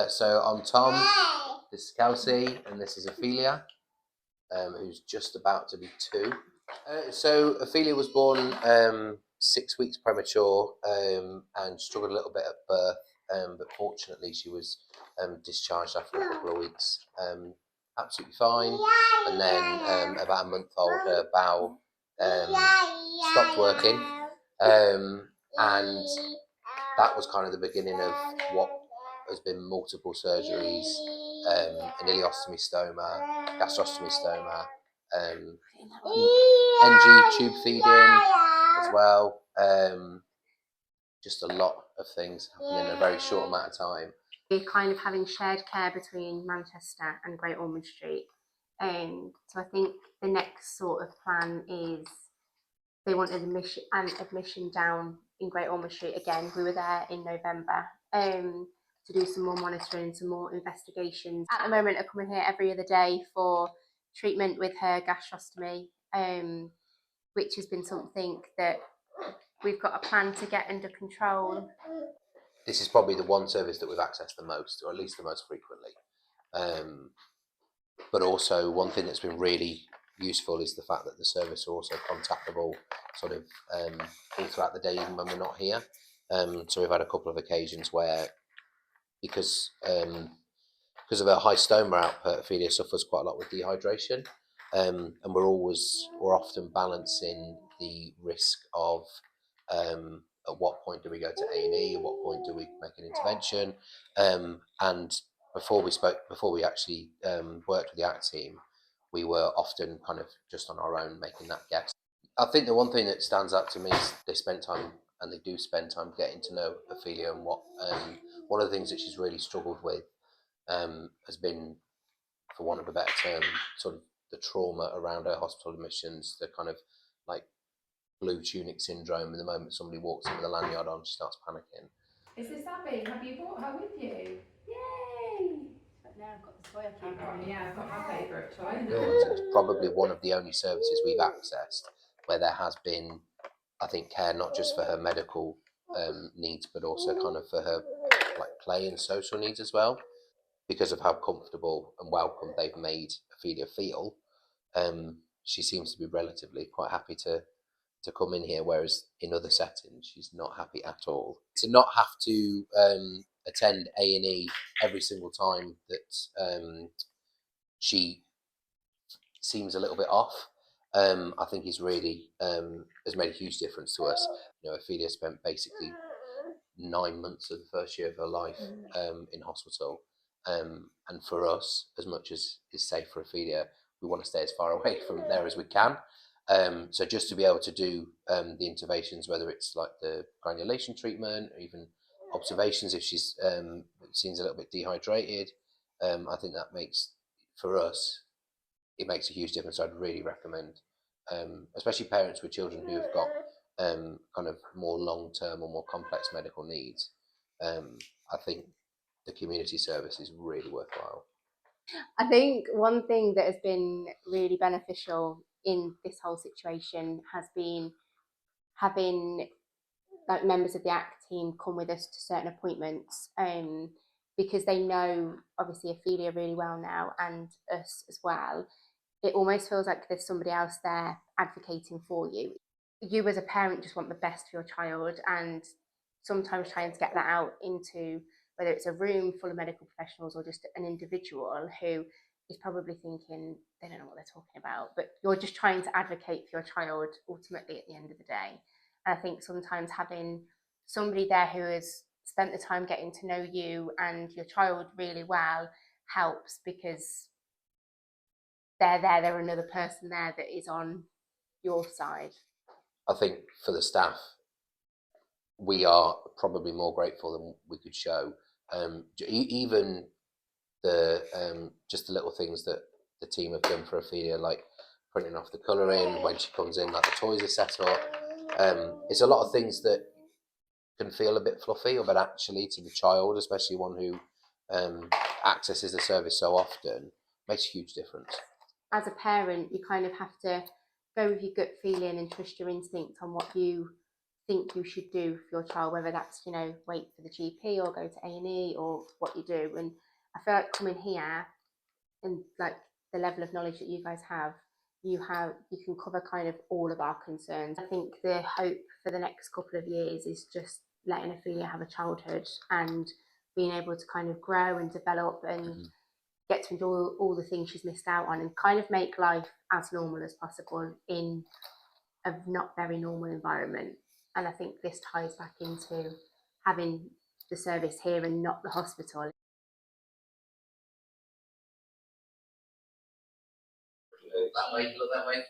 So I'm Tom, this is Kelsey, and this is Ophelia, who's just about to be 2. So Aphilia was born 6 weeks premature and struggled a little bit at birth, but fortunately she was discharged after a couple of weeks, absolutely fine. And then about a month old, her bowel stopped working, and that was kind of the beginning of what has been multiple surgeries, an ileostomy stoma, gastrostomy stoma, NG tube feeding as well. Just a lot of things happening in a very short amount of time. We're kind of having shared care between Manchester and Great Ormond Street. So I think the next sort of plan is they wanted admission down in Great Ormond Street again. We were there in November to do some more monitoring, some more investigations. At the moment, I come in here every other day for treatment with her gastrostomy, which has been something that we've got a plan to get under control. This is probably the one service that we've accessed the most, or at least the most frequently. But also one thing that's been really useful is the fact that the service are also contactable sort of all throughout the day, even when we're not here. So we've had a couple of occasions where, because of a high stoma output, Ophelia suffers quite a lot with dehydration, and we're often balancing the risk of at what point do we go to A&E, at what point do we make an intervention, and before we actually worked with the ACT team, we were often kind of just on our own making that guess. I think the one thing that stands out to me is they do spend time getting to know Ophelia, and what one of the things that she's really struggled with has been, for want of a better term, sort of the trauma around her hospital admissions, the kind of like blue tunic syndrome. And the moment somebody walks in with a lanyard on, she starts panicking. Is this Abby? Have you brought her with you? Yay! But now I've got the toy I keep on. Yeah, I've got my favourite toy. It's probably one of the only services we've accessed where there has been, I think, care not just for her medical needs, but also kind of for her like play and social needs as well, because of how comfortable and welcome they've made Ophelia feel. She seems to be relatively quite happy to come in here, whereas in other settings she's not happy at all. To not have to attend A&E every single time that she seems a little bit off, I think is really has made a huge difference to us. You know, Aphilia spent basically 9 months of the first year of her life in hospital, and for us, as much as is safe for Aphilia, we want to stay as far away from there as we can. So just to be able to do the interventions, whether it's like the granulation treatment or even observations if she's seems a little bit dehydrated, I think that makes, for us, it makes a huge difference. I'd really recommend, especially parents with children who have got kind of more long-term or more complex medical needs. I think the community service is really worthwhile. I think one thing that has been really beneficial in this whole situation has been having like members of the ACT team come with us to certain appointments, because they know obviously Aphilia really well now and us as well. It almost feels like there's somebody else there advocating for you. You as a parent just want the best for your child, and sometimes trying to get that out into whether it's a room full of medical professionals or just an individual who is probably thinking they don't know what they're talking about, but you're just trying to advocate for your child ultimately at the end of the day. And I think sometimes having somebody there who has spent the time getting to know you and your child really well helps, because they're another person there that is on your side. I think for the staff, we are probably more grateful than we could show. Even the just the little things that the team have done for Ophelia, like printing off the colouring when she comes in, like the toys are set up. It's a lot of things that can feel a bit fluffy, but actually to the child, especially one who accesses the service so often, makes a huge difference. As a parent, you kind of have to go with your gut feeling and trust your instinct on what you think you should do for your child, whether that's, you know, wait for the GP or go to A&E or what you do. And I feel like coming here and like the level of knowledge that you guys have, you can cover kind of all of our concerns. I think the hope for the next couple of years is just letting Ophelia have a childhood and being able to kind of grow and develop and get to enjoy all the things she's missed out on and kind of make life as normal as possible in a not very normal environment. And I think this ties back into having the service here and not the hospital. That way, look that way.